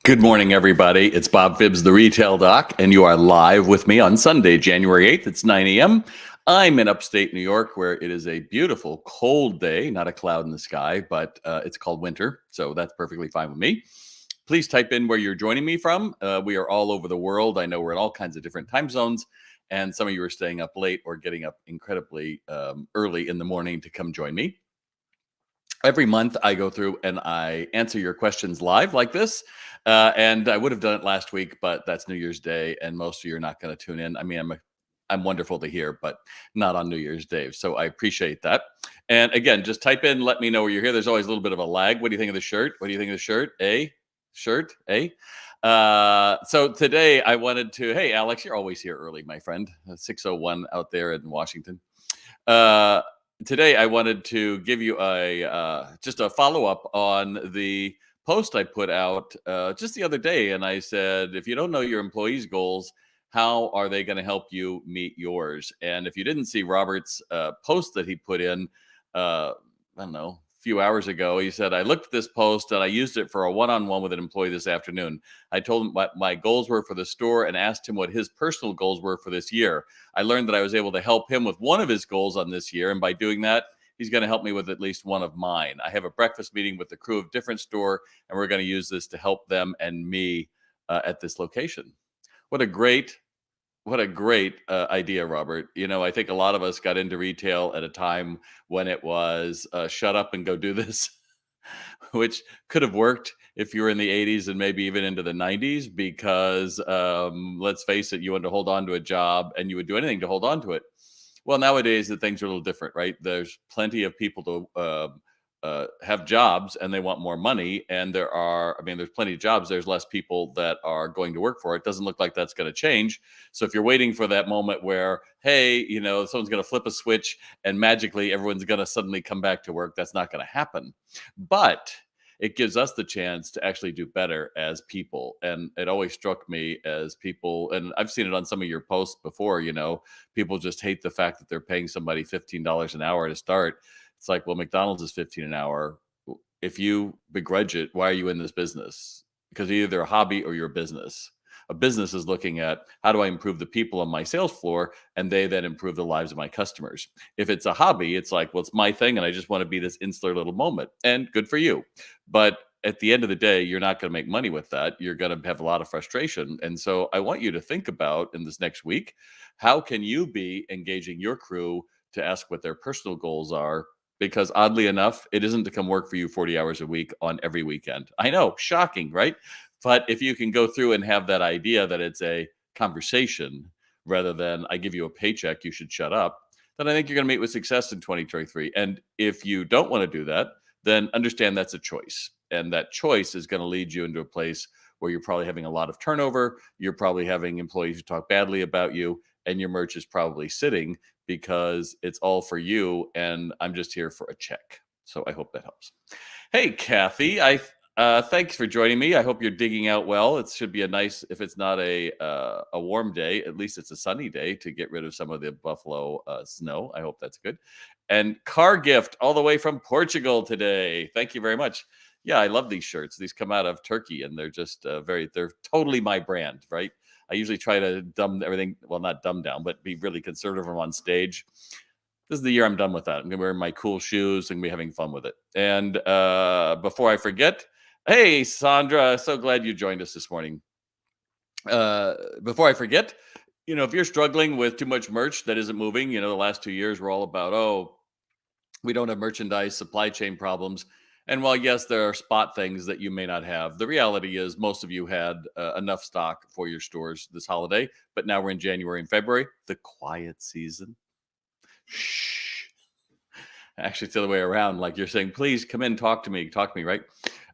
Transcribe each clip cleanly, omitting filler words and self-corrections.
Good morning, everybody. It's Bob Phibbs, the Retail Doc, and you are live with me on Sunday, January 8th. It's 9 a.m. I'm in upstate New York, where it is a beautiful, cold day, not a cloud in the sky, but it's called winter, so that's perfectly fine with me. Please type in where you're joining me from. We are all over the world. I know we're in all kinds of different time zones, and some of you are staying up late or getting up incredibly early in the morning to come join me. Every month I go through and I answer your questions live like this. And I would have done it last week, but that's New Year's Day, and most of you are not going to tune in. I mean, I'm wonderful to hear, but not on New Year's Day. So I appreciate that. And again, just type in, let me know where you're here. There's always a little bit of a lag. What do you think of the shirt? What do you think of the shirt? So today I wanted to, hey, Alex, you're always here early, my friend. 6:01 out there in Washington. Uh, Today I wanted to give you a just a follow-up on the post I put out just the other day, and I said, if you don't know your employees' goals, how are they going to help you meet yours? And if you didn't see Robert's post that he put in, I don't know, a few hours ago, he said, I looked at this post and I used it for a one-on-one with an employee this afternoon. I told him what my goals were for the store and asked him what his personal goals were for this year. I learned that I was able to help him with one of his goals on this year, and by doing that, he's going to help me with at least one of mine. I have a breakfast meeting with the crew of different store, and we're going to use this to help them and me at this location. What a great idea, Robert. You know, I think a lot of us got into retail at a time when it was shut up and go do this, which could have worked if you were in the 80s and maybe even into the 90s, because let's face it, you wanted to hold on to a job and you would do anything to hold on to it. Well, nowadays the things are a little different, right? There's plenty of people to have jobs and they want more money. And there's plenty of jobs. There's less people that are going to work for it. Doesn't look like that's going to change. So if you're waiting for that moment where, hey, you know, someone's going to flip a switch and magically everyone's going to suddenly come back to work, that's not going to happen. But it gives us the chance to actually do better as people. And it always struck me as people, and I've seen it on some of your posts before, you know, people just hate the fact that they're paying somebody $15 an hour to start. It's like, well, McDonald's is 15 an hour. If you begrudge it, why are you in this business? Because you're either a hobby or you're a business. A business is looking at, how do I improve the people on my sales floor, and they then improve the lives of my customers. If it's a hobby, it's like, well, it's my thing and I just want to be this insular little moment, and good for you. But at the end of the day, you're not going to make money with that. You're going to have a lot of frustration. And so I want you to think about, in this next week, how can you be engaging your crew to ask what their personal goals are? Because oddly enough, it isn't to come work for you 40 hours a week on every weekend. I know, shocking, right? But if you can go through and have that idea that it's a conversation rather than, I give you a paycheck, you should shut up, then I think you're going to meet with success in 2023. And if you don't want to do that, then understand that's a choice. And that choice is going to lead you into a place where you're probably having a lot of turnover. You're probably having employees who talk badly about you, and your merch is probably sitting because it's all for you. And I'm just here for a check. So I hope that helps. Hey, Kathy, thanks for joining me. I hope you're digging out well. It should be a nice, if it's not a warm day, at least it's a sunny day to get rid of some of the Buffalo snow. I hope that's good. And car gift all the way from Portugal today. Thank you very much. Yeah, I love these shirts. These come out of Turkey, and they're just they're totally my brand, right? I usually try to dumb everything, well, not dumb down, but be really conservative on stage. This is the year I'm done with that. I'm going to wear my cool shoes and be having fun with it. And before I forget, hey, Sandra, so glad you joined us this morning. Before I forget, you know, if you're struggling with too much merch that isn't moving, you know, the last 2 years we're all about, oh, we don't have merchandise, supply chain problems. And while, yes, there are spot things that you may not have, the reality is most of you had enough stock for your stores this holiday. But now we're in January and February, the quiet season. Shh. Actually, it's the other way around. Like, you're saying, please come in, talk to me, right?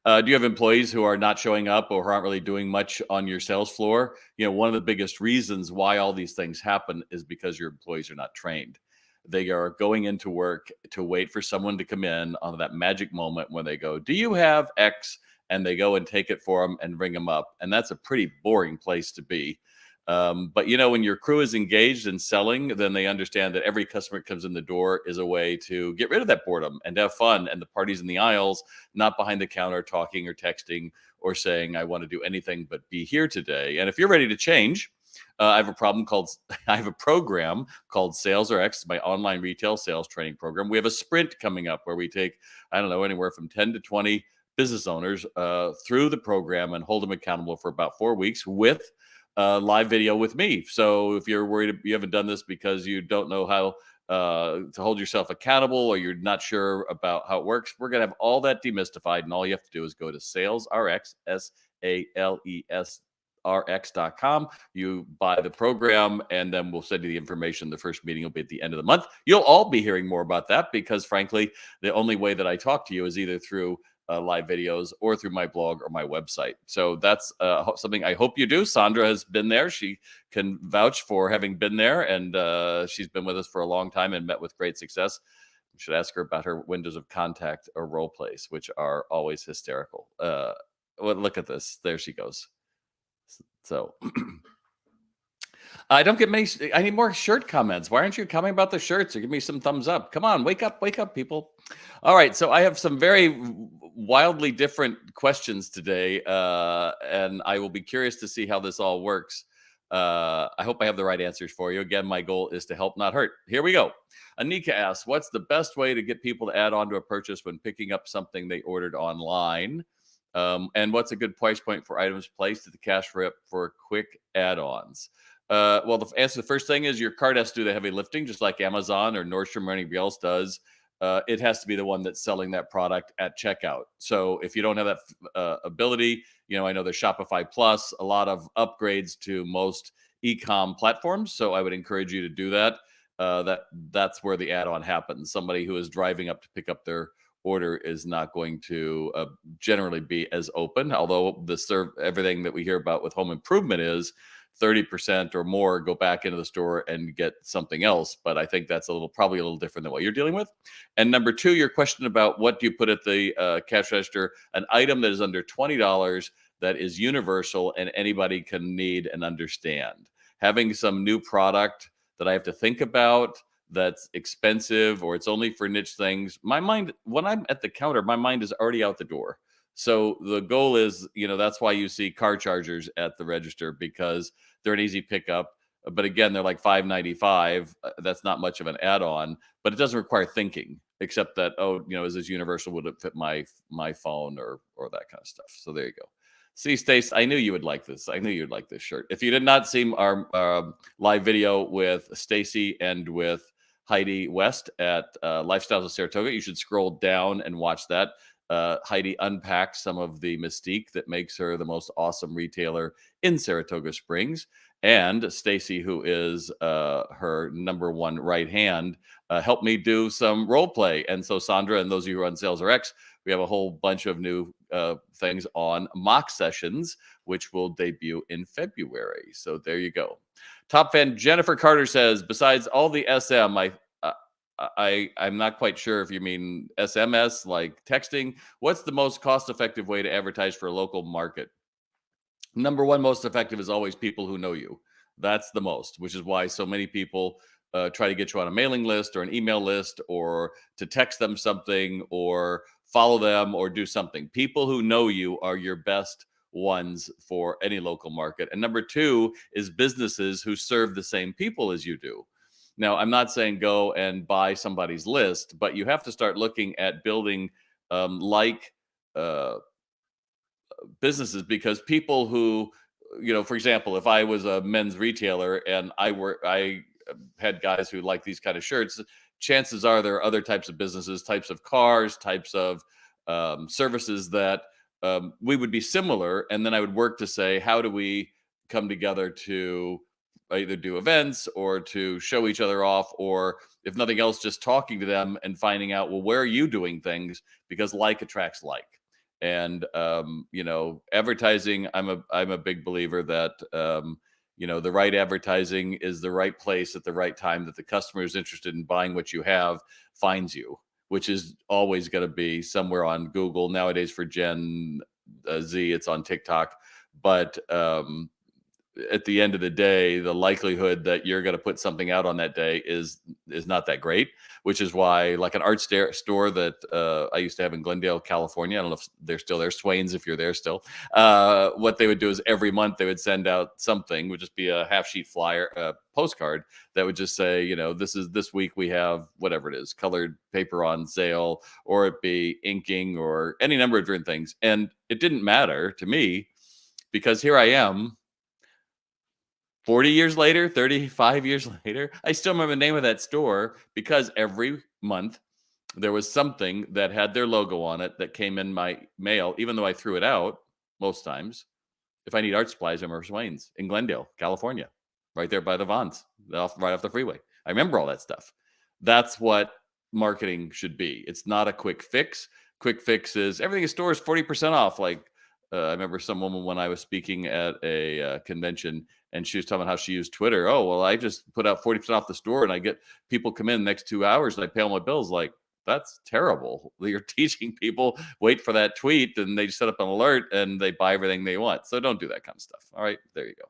Do you have employees who are not showing up or who aren't really doing much on your sales floor? You know, one of the biggest reasons why all these things happen is because your employees are not trained. They are going into work to wait for someone to come in on that magic moment when they go, do you have X? And they go and take it for them and bring them up. And that's a pretty boring place to be. But when your crew is engaged in selling, then they understand that every customer that comes in the door is a way to get rid of that boredom and to have fun. And the parties in the aisles, not behind the counter talking or texting or saying, I want to do anything but be here today. And if you're ready to change, I have a problem called I have a program called Sales RX, my online retail sales training program. We have a sprint coming up where we take, I don't know, anywhere from 10 to 20 business owners through the program and hold them accountable for about 4 weeks with live video with me. So if you're worried you haven't done this because you don't know how to hold yourself accountable or you're not sure about how it works, we're going to have all that demystified. And all you have to do is go to SalesRx, SalesRx.com. You buy the program, and then we'll send you the information. The first meeting will be at the end of the month. You'll all be hearing more about that because, frankly, the only way that I talk to you is either through live videos or through my blog or my website. So that's something I hope you do. Sandra has been there. She can vouch for having been there, and she's been with us for a long time and met with great success. You should ask her about her windows of contact or role plays, which are always hysterical. Well, look at this. There she goes. So I don't get many. I need more shirt comments. Why aren't you commenting about the shirts or give me some thumbs up? Come on, wake up, people. All right. So I have some very wildly different questions today, and I will be curious to see how this all works. I hope I have the right answers for you. Again, my goal is to help, not hurt. Here we go. Anika asks, what's the best way to get people to add on to a purchase when picking up something they ordered online? And what's a good price point for items placed at the cash rep for quick add-ons? Well, the answer, the first thing is your cart has to do the heavy lifting, just like Amazon or Nordstrom or anybody else does. It has to be the one that's selling that product at checkout. So if you don't have that ability, I know there's Shopify Plus, a lot of upgrades to most e-com platforms. So I would encourage you to do that. That's where the add-on happens. Somebody who is driving up to pick up their order is not going to generally be as open. Although everything that we hear about with home improvement is 30% or more go back into the store and get something else. But I think that's probably a little different than what you're dealing with. And number two, your question about what do you put at the cash register, an item that is under $20 that is universal and anybody can need and understand. Having some new product that I have to think about that's expensive or it's only for niche things, my mind, when I'm at the counter, my mind is already out the door. So the goal is, that's why you see car chargers at the register, because they're an easy pickup. But again, they're like $5.95. That's not much of an add-on, but it doesn't require thinking, except that, is this universal? Would it fit my phone or that kind of stuff? So there you go. See, Stace, I knew you would like this. I knew you'd like this shirt. If you did not see our live video with Stacy and with Heidi West at Lifestyles of Saratoga, you should scroll down and watch that. Heidi unpacks some of the mystique that makes her the most awesome retailer in Saratoga Springs. And Stacy, who is her number one right hand, helped me do some role play. And so Sandra and those of you who are on Sales RX, we have a whole bunch of new things on mock sessions, which will debut in February. So there you go. Top fan Jennifer Carter says, besides all the SM, I'm not quite sure if you mean SMS, like texting. What's the most cost-effective way to advertise for a local market? Number one most effective is always people who know you. That's the most, which is why so many people try to get you on a mailing list or an email list or to text them something or follow them or do something. People who know you are your best ones for any local market. And number two is businesses who serve the same people as you do. Now, I'm not saying go and buy somebody's list, but you have to start looking at building businesses, because people who, for example, if I was a men's retailer and I had guys who like these kind of shirts, chances are there are other types of businesses, types of cars, types of services that we would be similar. And then I would work to say, how do we come together to either do events or to show each other off, or if nothing else, just talking to them and finding out, well, where are you doing things? Because like attracts like. And advertising, I'm a big believer that the right advertising is the right place at the right time, that the customer is interested in buying what you have finds you, which is always going to be somewhere on Google. Nowadays for Gen Z, it's on TikTok. But at the end of the day, the likelihood that you're going to put something out on that day is not that great. Which is why, like an art store that I used to have in Glendale, California. I don't know if they're still there. Swains, if you're there still. What they would do is every month they would send out something, would just be a half sheet flyer, postcard that would just say, this week we have whatever it is, colored paper on sale, or it be inking, or any number of different things. And it didn't matter to me because here I am 40 years later, 35 years later, I still remember the name of that store because every month there was something that had their logo on it that came in my mail, even though I threw it out most times. If I need art supplies, I'm at Swain's in Glendale, California, right there by the Vons, right off the freeway. I remember all that stuff. That's what marketing should be. It's not a quick fix. Quick fix is everything in store is 40% off. Like I remember some woman when I was speaking at a convention, and she was talking about how she used Twitter. Oh, well, I just put out 40% off the store, and I get people come in the next 2 hours, and I pay all my bills. Like, that's terrible. You're teaching people wait for that tweet, and they set up an alert and they buy everything they want. So don't do that kind of stuff. All right, there you go.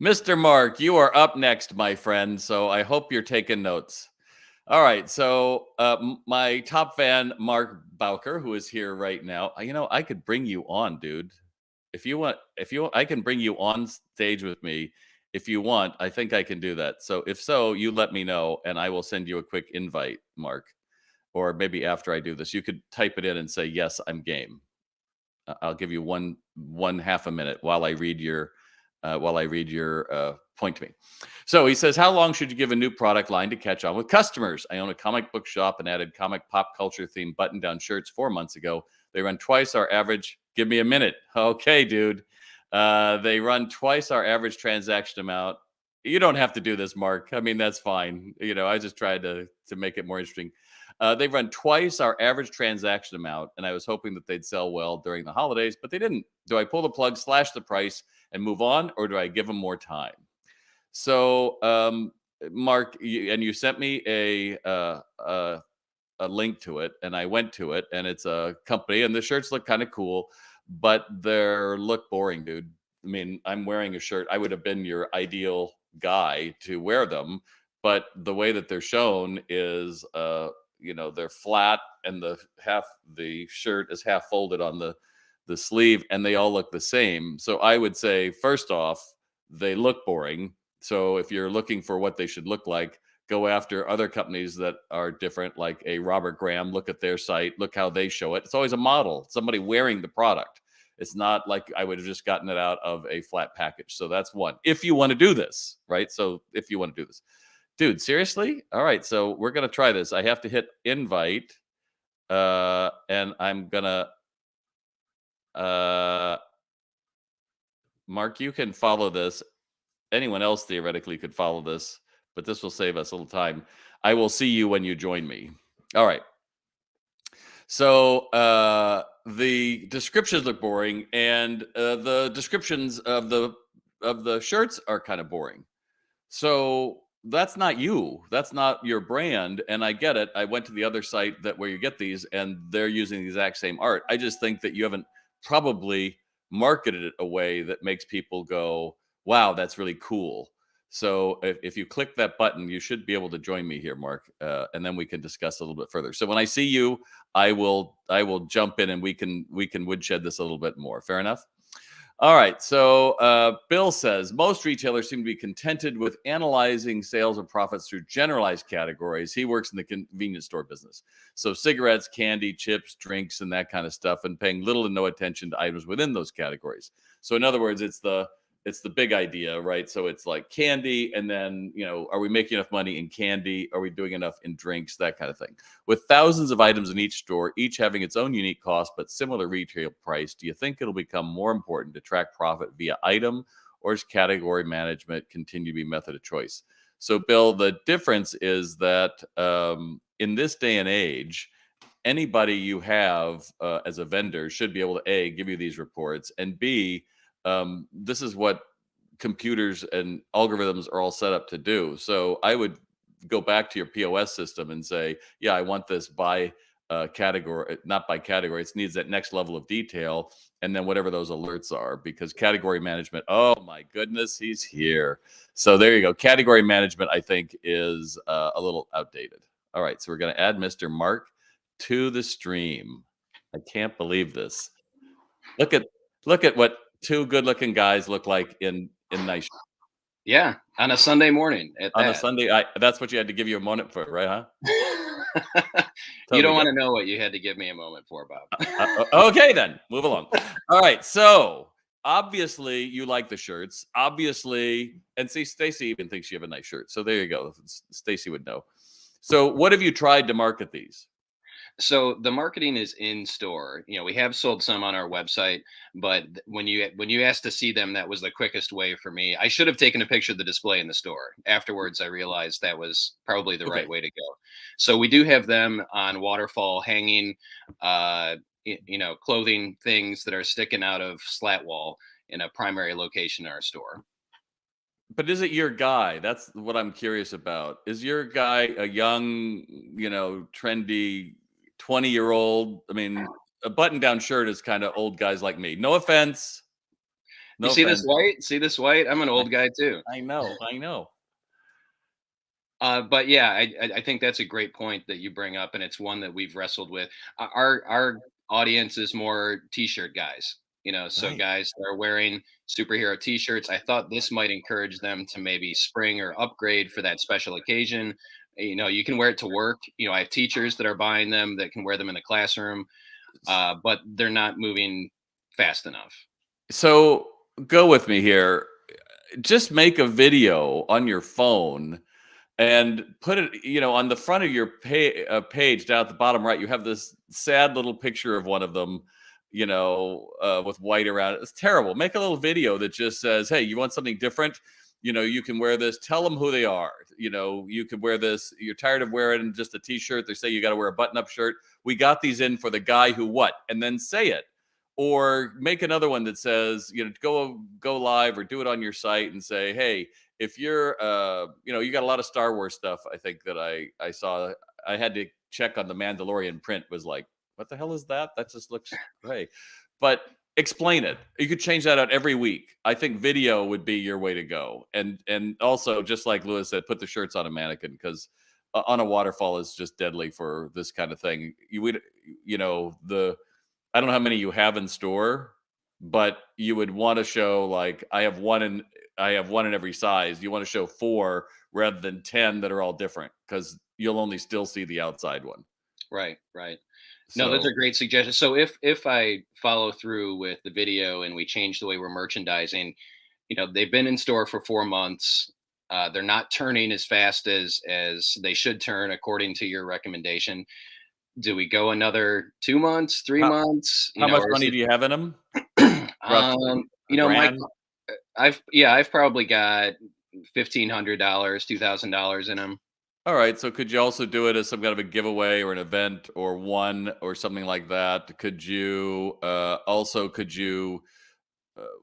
Mr. Mark, you are up next, my friend. So I hope you're taking notes. All right. So my top fan, Mark Bowker, who is here right now, I could bring you on, dude. I can bring you on stage with me if you want. I think I can do that. So if so, you let me know and I will send you a quick invite, Mark. Or maybe after I do this, you could type it in and say, yes, I'm game. I'll give you one half a minute while I read your point to me. So he says, how long should you give a new product line to catch on with customers? I own a comic book shop and added comic pop culture themed button down shirts 4 months ago. They run twice our average. Give me a minute. Okay, dude. They run twice our average transaction amount. You don't have to do this, Mark. I mean, that's fine. I just tried to make it more interesting. They run twice our average transaction amount, and I was hoping that they'd sell well during the holidays, but they didn't. Do I pull the plug, slash the price, and move on, or do I give them more time? So, Mark, you sent me a link to it, and I went to it, and it's a company, and the shirts look kind of cool, but they're look boring, dude. I mean, I'm wearing a shirt. I would have been your ideal guy to wear them, but the way that they're shown is, they're flat, and the shirt is half folded on the sleeve, and they all look the same. So I would say, first off, they look boring. So if you're looking for what they should look like, go after other companies that are different, like a Robert Graham. Look at their site, look how they show it. It's always a model, somebody wearing the product. It's not like I would have just gotten it out of a flat package. So that's one. If you want to do this, right? So if you want to do this, dude, seriously? All right. So we're going to try this. I have to hit invite. And I'm going to, Mark, you can follow this. Anyone else theoretically could follow this, but this will save us a little time. I will see you when you join me. All right. So the descriptions look boring, and the descriptions of the shirts are kind of boring. So that's not you. That's not your brand. And I get it. I went to the other site where you get these, and they're using the exact same art. I just think that you haven't probably marketed it a way that makes people go, wow, that's really cool. So if you click that button, you should be able to join me here, Mark, and then we can discuss a little bit further. So when I see you, I will jump in, and we can woodshed this a little bit more. Fair enough. All right. So Bill says most retailers seem to be contented with analyzing sales and profits through generalized categories. He works in the convenience store business. So cigarettes, candy, chips, drinks, and that kind of stuff, and paying little to no attention to items within those categories. So in other words, it's the big idea, right? So it's like candy, and then, are we making enough money in candy? Are we doing enough in drinks? That kind of thing. With thousands of items in each store, each having its own unique cost, but similar retail price, do you think it'll become more important to track profit via item, or does category management continue to be method of choice? So, Bill, the difference is that in this day and age, anybody you have as a vendor should be able to A, give you these reports, and B, this is what computers and algorithms are all set up to do. So I would go back to your POS system and say, yeah, I want this by category, not by category. It needs that next level of detail, and then whatever those alerts are, because category management. Oh my goodness, he's here. So there you go. Category management, I think, is a little outdated. All right, so we're going to add Mr. Mark to the stream. I can't believe this. Look at what two good-looking guys look like in nice Yeah, on a Sunday morning at on a that. Sunday. That's what you had to give you a moment for, right? Huh? You Totally don't get. want to know what you had to give me a moment for, Bob. Okay, then move along. All right, so obviously you like the shirts. Obviously, and see, Stacy even thinks you have a nice shirt. So there you go. Stacy would know. So what have you tried to market these? So the marketing is in store. We have sold some on our website, but when you asked to see them, that was the quickest way for me. I should have taken a picture of the display in the store. Afterwards, I realized that was probably the right Okay. way to go. So we do have them on waterfall hanging, clothing things that are sticking out of slat wall in a primary location in our store. But is it your guy? That's what I'm curious about. Is your guy a young, trendy 20-year-old? I mean, a button-down shirt is kind of old guys like me. No offense. You No see this offense. white? See this white? I'm an I, old guy too. I know. I know. But yeah, I think that's a great point that you bring up, and it's one that we've wrestled with. Our audience is more t-shirt guys, so Right. guys that are wearing superhero t-shirts. I thought this might encourage them to maybe spring or upgrade for that special occasion. You can wear it to work. I have teachers that are buying them that can wear them in the classroom, but they're not moving fast enough. So go with me here. Just make a video on your phone and put it, on the front of your page down at the bottom right. You have this sad little picture of one of them, with white around it. It's terrible. Make a little video that just says, "Hey, you want something different? You can wear this. Tell them who they are. You could wear this. You're tired of wearing just a t-shirt. They say you got to wear a button-up shirt. We got these in for the guy who what, and then say it." Or make another one that says, go live or do it on your site and say, "Hey, if you're you got a lot of Star Wars stuff." I think that I saw. I had to check on the Mandalorian print. Was like, what the hell is that? That just looks gray. But explain it. You could change that out every week. I think video would be your way to go. And also, just like Lewis said, put the shirts on a mannequin, because on a waterfall is just deadly for this kind of thing. You would, the I don't know how many you have in store, but you would want to show, like, I have one in every size. You want to show four rather than 10 that are all different, because you'll only still see the outside one. Right, right. No, those are So great suggestions. So if I follow through with the video and we change the way we're merchandising, they've been in store for 4 months. They're not turning as fast as they should turn according to your recommendation. Do we go another 2 months, three how, months? how much Or is money do you have in them? it? Roughly a My grand. I've probably got $1,500, $2,000 in them. All right. So could you also do it as some kind of a giveaway or an event or one or something like that? Could you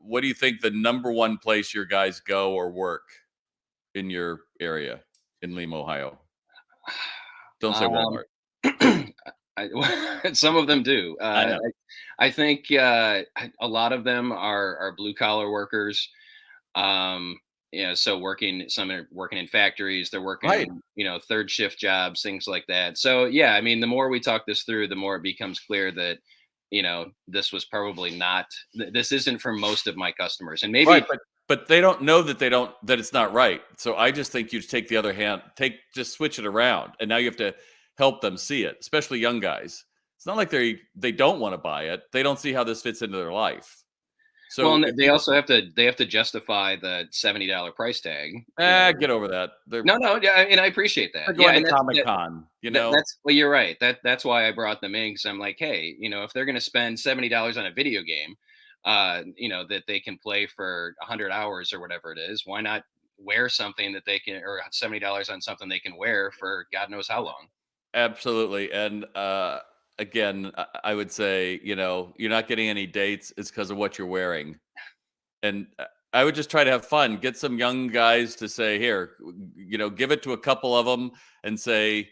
what do you think the number one place your guys go or work in your area in Lima, Ohio? Don't say Um, Walmart. some of them do. I know. I think a lot of them are blue collar workers. Um, so some are working in factories. They're Right. working, third shift jobs, things like that. So yeah, I mean, the more we talk this through, the more it becomes clear that this was probably not. This isn't for most of my customers, and Right, maybe. but they don't know that it's not right. So I just think you just take the other hand, just switch it around, and now you have to help them see it, especially young guys. It's not like they don't want to buy it. They don't see how this fits into their life. Well, So and if they you also have to justify the $70 price tag. get over that. No, no, yeah, and I appreciate They're that. Yeah, going to and Comic Con, that's well, you're right. That's why I brought them in, because I'm like, hey, if they're going to spend $70 on a video game, that they can play for 100 hours or whatever it is, why not wear something that they can, or $70 on something they can wear for God knows how long? Absolutely. And again, I would say, you're not getting any dates. It's because of what you're wearing. And I would just try to have fun. Get some young guys to say, "Here, give it to a couple of them and say,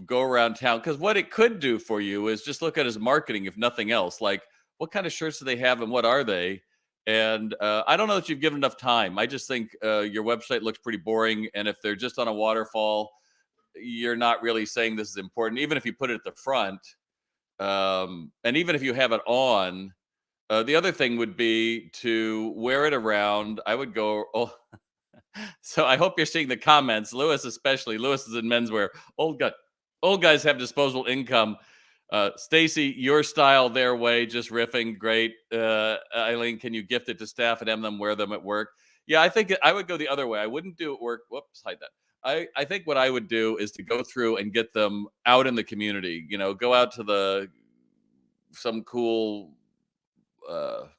go around town, because what it could do for you is just look at his marketing, if nothing else. Like, what kind of shirts do they have and what are they? And I don't know that you've given enough time. I just think your website looks pretty boring. And if they're just on a waterfall, you're not really saying this is important, even if you put it at the front. And even if you have it on, the other thing would be to wear it around. I would go, oh, so I hope you're seeing the comments. Lewis, especially. Lewis is in menswear. Old guy, old guys have disposable income. Stacy, your style, their way, just riffing. Great. Eileen, can you gift it to staff and have them wear them at work? Yeah, I think I would go the other way. I wouldn't do it work. Whoops, hide that. I think what I would do is to go through and get them out in the community. You know, go out to the some cool. Well,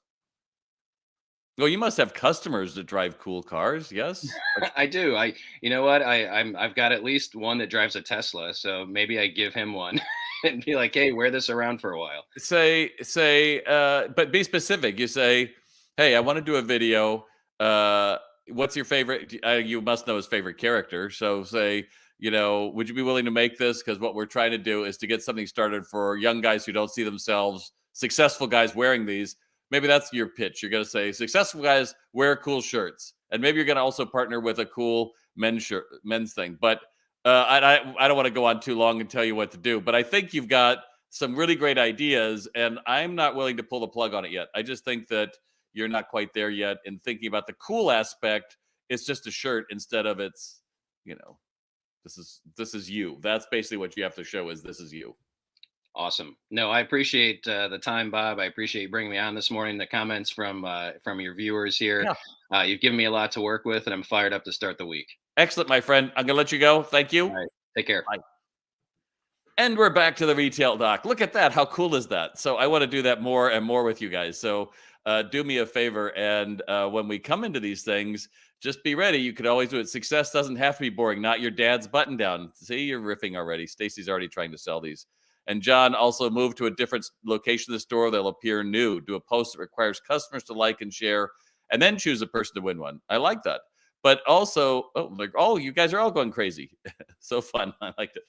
you must have customers that drive cool cars. Yes. I do. You know what? I've got at least one that drives a Tesla, so maybe I give him one and be like, "Hey, wear this around for a while." But be specific. You say, hey, I want to do a video. uh what's your favorite? You must know his favorite character, so say, would you be willing to make this, because what we're trying to do is to get something started for young guys who don't see themselves, successful guys wearing these. Maybe that's your pitch. You're going to say successful guys wear cool shirts, and maybe you're going to also partner with a cool men's thing. But I don't want to go on too long and tell you what to do, but I think you've got some really great ideas, and I'm not willing to pull the plug on it yet. I just think that you're not quite there yet in thinking about the cool aspect. It's just a shirt instead of it's, you know, this is you. That's basically what you have to show, is this is you. Awesome. No, I appreciate the time, Bob. I appreciate you bringing me on this morning. The comments from your viewers here. Yeah. You've given me a lot to work with, and I'm fired up to start the week. Excellent, my friend. I'm going to let you go. Thank All you. right. Take care. Bye. And we're back to the retail doc. Look at that. How cool is that? So I want to do that more and more with you guys. So do me a favor. And when we come into these things, just be ready. You could always do it. Success doesn't have to be boring. Not your dad's button down. See, you're riffing already. Stacy's already trying to sell these. And John also moved to a different location of the store. They'll appear new. Do a post that requires customers to like and share, and then choose a person to win one. I like that. But also, you guys are all going crazy. So fun. I liked it.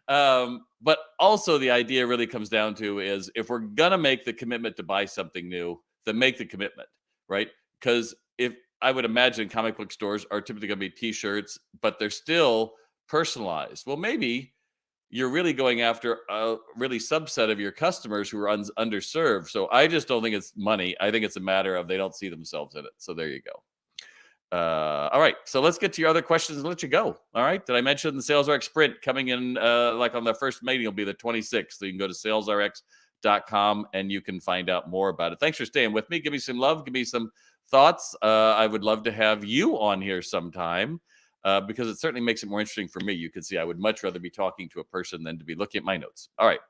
But also, the idea really comes down to is, if we're gonna make the commitment to buy something new, then make the commitment, right? Because if I would imagine comic book stores are typically gonna be t-shirts, but they're still personalized. Well, maybe you're really going after a really subset of your customers who are underserved. So I just don't think it's money. I think it's a matter of they don't see themselves in it. So there you go. All right, so let's get to your other questions and let you go. All right, did I mention the SalesRx Sprint coming in like on the first meeting will be the 26th? So you can go to salesrx.com and you can find out more about it. Thanks for staying with me. Give me some love. Give me some thoughts. I would love to have you on here sometime because it certainly makes it more interesting for me. You can see I would much rather be talking to a person than to be looking at my notes. All right.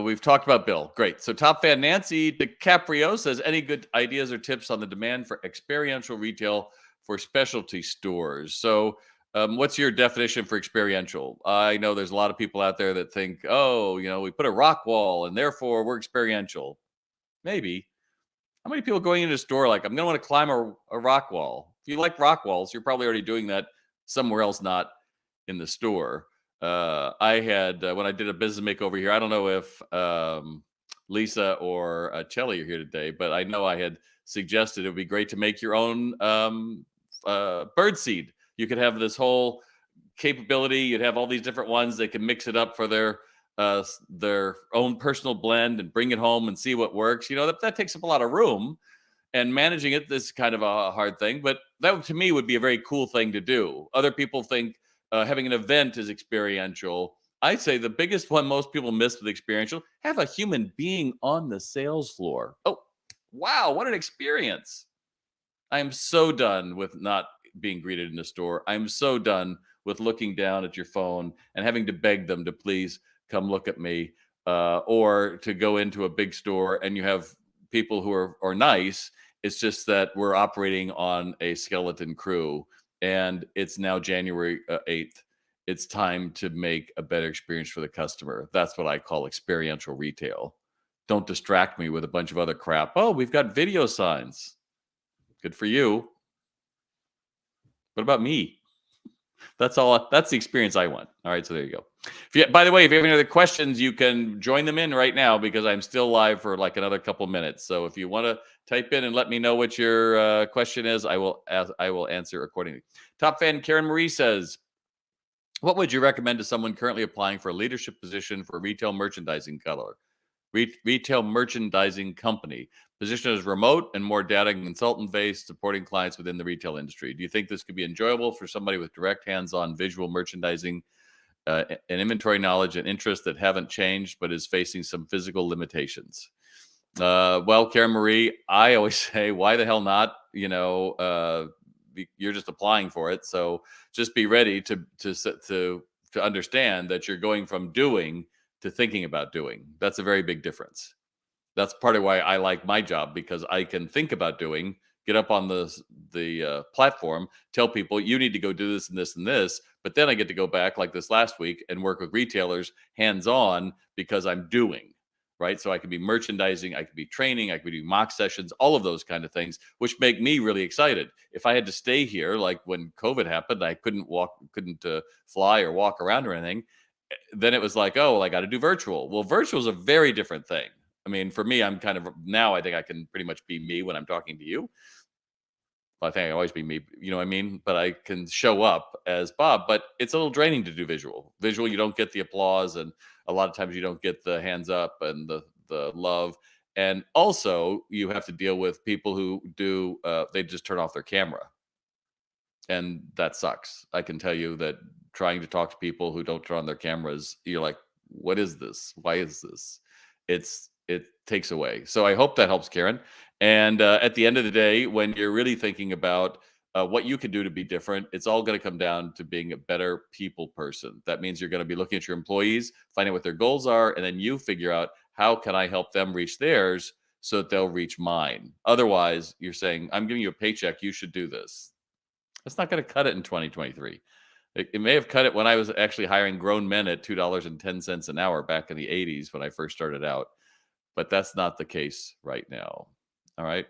We've talked about Bill. Great. So top fan Nancy DiCaprio says, any good ideas or tips on the demand for experiential retail for specialty stores? So what's your definition for experiential? I know there's a lot of people out there that think, oh, we put a rock wall and therefore we're experiential. Maybe. How many people going into a store like, I'm going to want to climb a rock wall? If you like rock walls, you're probably already doing that somewhere else, not in the store. I had when I did a business makeover here. I don't know if Lisa or Chelly are here today, but I know I had suggested it would be great to make your own bird seed. You could have this whole capability. You'd have all these different ones. They can mix it up for their own personal blend and bring it home and see what works. That takes up a lot of room. And managing it, this is kind of a hard thing, but that to me would be a very cool thing to do. Other people think having an event is experiential. I'd say the biggest one most people miss with experiential, have a human being on the sales floor. Oh, wow, what an experience. I am so done with not being greeted in the store. I'm so done with looking down at your phone and having to beg them to please come look at me, or to go into a big store and you have people who are nice. It's just that we're operating on a skeleton crew, and it's now January 8th. It's time to make a better experience for the customer. That's what I call experiential retail. Don't distract me with a bunch of other crap. Oh, we've got video signs. Good for you. What about me? That's all. That's the experience I want. All right, so there you go. By the way, if you have any other questions, you can join them in right now because I'm still live for like another couple minutes. So if you want to type in and let me know what your question is, I will answer accordingly. Top fan Karen Marie says, "What would you recommend to someone currently applying for a leadership position for a retail merchandising company? Position is remote and more data and consultant based, supporting clients within the retail industry. Do you think this could be enjoyable for somebody with direct hands-on visual merchandising and inventory knowledge and interests that haven't changed, but is facing some physical limitations?" Well, Karen Marie, I always say, why the hell not? You're just applying for it, so just be ready to understand that you're going from doing to thinking about doing. That's a very big difference. That's part of why I like my job because I can think about doing, get up on the platform, tell people you need to go do this and this and this, but then I get to go back like this last week and work with retailers hands on because I'm doing right. So I could be merchandising, I could be training, I could be doing mock sessions, all of those kind of things, which make me really excited. If I had to stay here, like when COVID happened, I couldn't fly or walk around or anything. Then it was like, oh, well, I got to do virtual. Well, virtual is a very different thing. I mean, for me, I'm kind of now I think I can pretty much be me when I'm talking to you. Well, I think I always be me, you know what I mean? But I can show up as Bob, but it's a little draining to do visual. Visual, you don't get the applause, and a lot of times you don't get the hands up and the love. And also, you have to deal with people who do they just turn off their camera, and that sucks. I can tell you that trying to talk to people who don't turn on their cameras, you're like, "What is this? Why is this?" It takes away. So I hope that helps, Karen. And at the end of the day, when you're really thinking about what you can do to be different, it's all going to come down to being a better people person. That means you're going to be looking at your employees, finding what their goals are, and then you figure out how can I help them reach theirs so that they'll reach mine. Otherwise, you're saying, "I'm giving you a paycheck. You should do this." That's not going to cut it in 2023. It may have cut it when I was actually hiring grown men at $2.10 an hour back in the 80s when I first started out, but that's not the case right now. All right.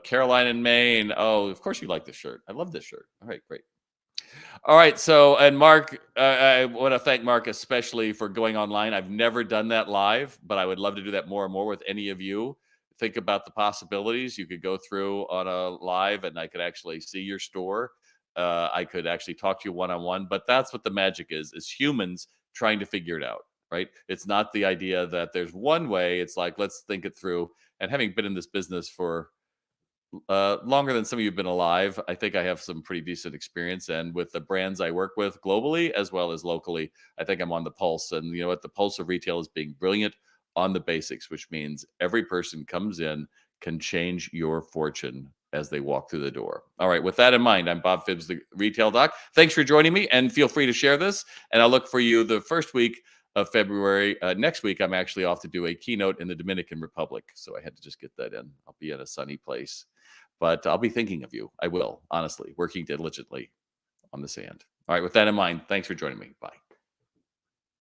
Caroline in Maine. Oh, of course you like this shirt. I love this shirt. All right, great. All right. So, and Mark, I want to thank Mark especially for going online. I've never done that live, but I would love to do that more and more with any of you. Think about the possibilities. You could go through on a live and I could actually see your store. I could actually talk to you one on one, but that's what the magic is humans trying to figure it out, right? It's not the idea that there's one way. It's like, let's think it through. And having been in this business for longer than some of you have been alive. I think I have some pretty decent experience, and with the brands I work with globally as well as locally, I think I'm on the pulse. And you know what? The pulse of retail is being brilliant on the basics, which means every person comes in can change your fortune as they walk through the door. All right. With that in mind, I'm Bob Phibbs, the retail doc. Thanks for joining me, and feel free to share this. And I'll look for you the first week of February. Next week, I'm actually off to do a keynote in the Dominican Republic, so I had to just get that in. I'll be in a sunny place. But I'll be thinking of you. I will, honestly, working diligently on the sand. All right, with that in mind, thanks for joining me. Bye.